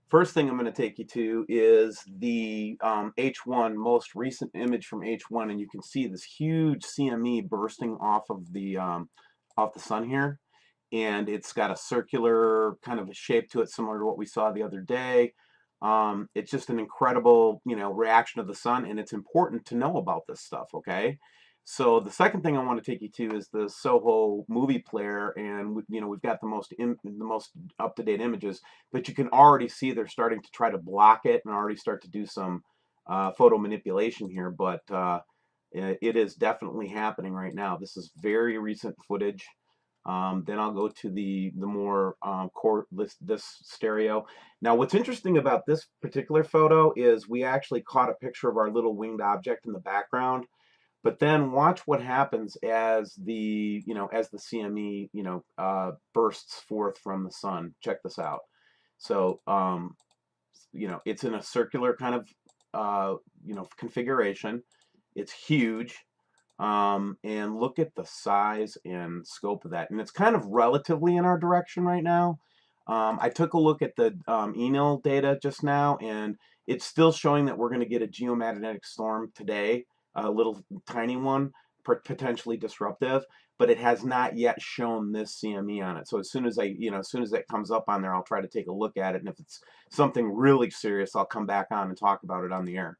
First thing I'm going to take you to is the H1, most recent image from H1, and you can see this huge CME bursting off the sun here, and it's got a circular kind of a shape to it, similar to what we saw the other day. It's just an incredible, reaction of the sun, and it's important to know about this stuff. Okay. So the second thing I want to take you to is the Soho movie player, and we've got the most up-to-date images, but you can already see they're starting to try to block it and already start to do some photo manipulation here. But it is definitely happening right now. This is very recent footage. Then I'll go to the more core this stereo. Now, what's interesting about this particular photo is we actually caught a picture of our little winged object in the background. But then watch what happens as the CME bursts forth from the sun. Check this out. So it's in a circular kind of configuration. It's huge, and look at the size and scope of that. And it's kind of relatively in our direction right now. I took a look at the ENIL data just now, and it's still showing that we're going to get a geomagnetic storm today, a little tiny one, potentially disruptive, but it has not yet shown this CME on it. So as soon as as soon as that comes up on there, I'll try to take a look at it, and if it's something really serious, I'll come back on and talk about it on the air.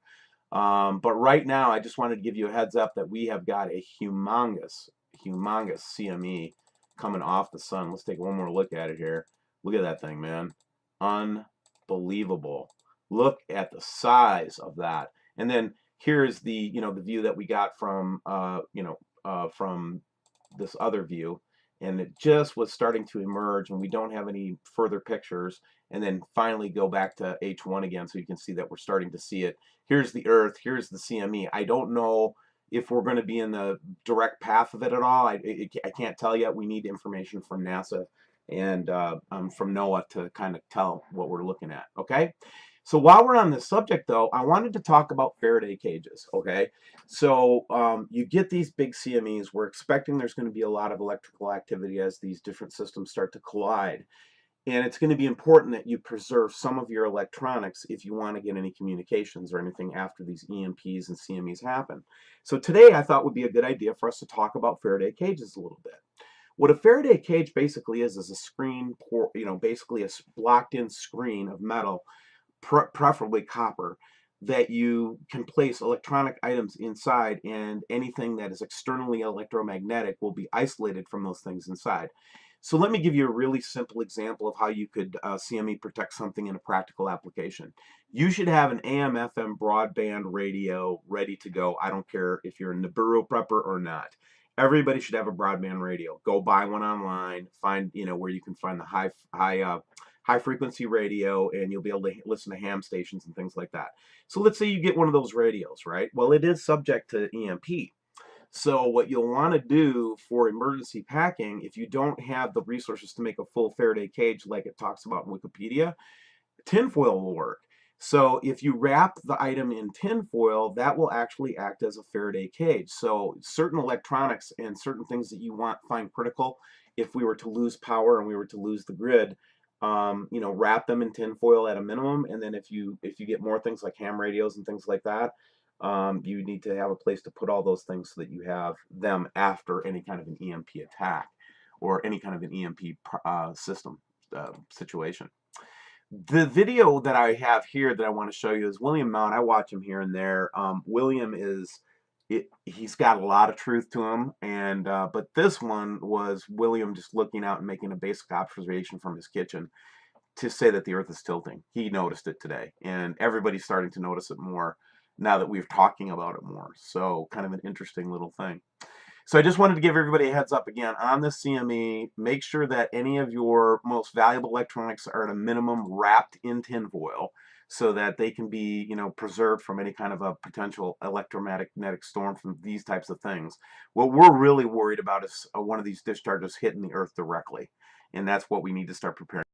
But right now, I just wanted to give you a heads up that we have got a humongous CME coming off the sun. Let's take one more look at it here. Look at that thing, man. Unbelievable. Look at the size of that. And then here's the the view that we got from from this other view, and it just was starting to emerge, and we don't have any further pictures. And then finally go back to H1 again, so you can see that we're starting to see it. Here's the Earth, here's the CME. I don't know if we're going to be in the direct path of it at all. I can't tell yet. We need information from NASA and from NOAA to kind of tell what we're looking at. Okay. So while we're on this subject, though, I wanted to talk about Faraday cages. Okay, so you get these big CMEs. We're expecting there's going to be a lot of electrical activity as these different systems start to collide. And it's going to be important that you preserve some of your electronics if you want to get any communications or anything after these EMPs and CMEs happen. So today I thought would be a good idea for us to talk about Faraday cages a little bit. What a Faraday cage basically is a screen, basically a blocked-in screen of metal, preferably copper, that you can place electronic items inside, and anything that is externally electromagnetic will be isolated from those things inside. So let me give you a really simple example of how you could CME protect something in a practical application. You should have an AM/FM broadband radio ready to go. I don't care if you're a Nibiru prepper or not. Everybody should have a broadband radio. Go buy one online. Find where you can find the high frequency radio, and you'll be able to listen to ham stations and things like that. So let's say you get one of those radios, right? Well, it is subject to EMP. So what you'll want to do for emergency packing, if you don't have the resources to make a full Faraday cage like it talks about in Wikipedia, tinfoil will work. So if you wrap the item in tinfoil, that will actually act as a Faraday cage. So certain electronics and certain things that you find critical, if we were to lose power and we were to lose the grid, wrap them in tinfoil at a minimum. And then if you get more things like ham radios and things like that, you need to have a place to put all those things so that you have them after any kind of an EMP attack or any kind of an EMP system situation. The video that I have here that I want to show you is William Mount. I watch him here and there. William he's got a lot of truth to him, and but this one was William just looking out and making a basic observation from his kitchen to say that the Earth is tilting. He noticed it today, and everybody's starting to notice it more now that we're talking about it more. So kind of an interesting little thing. So I just wanted to give everybody a heads up again on this CME. Make sure that any of your most valuable electronics are at a minimum wrapped in tinfoil so that they can be, preserved from any kind of a potential electromagnetic storm from these types of things. What we're really worried about is one of these discharges hitting the Earth directly, and that's what we need to start preparing.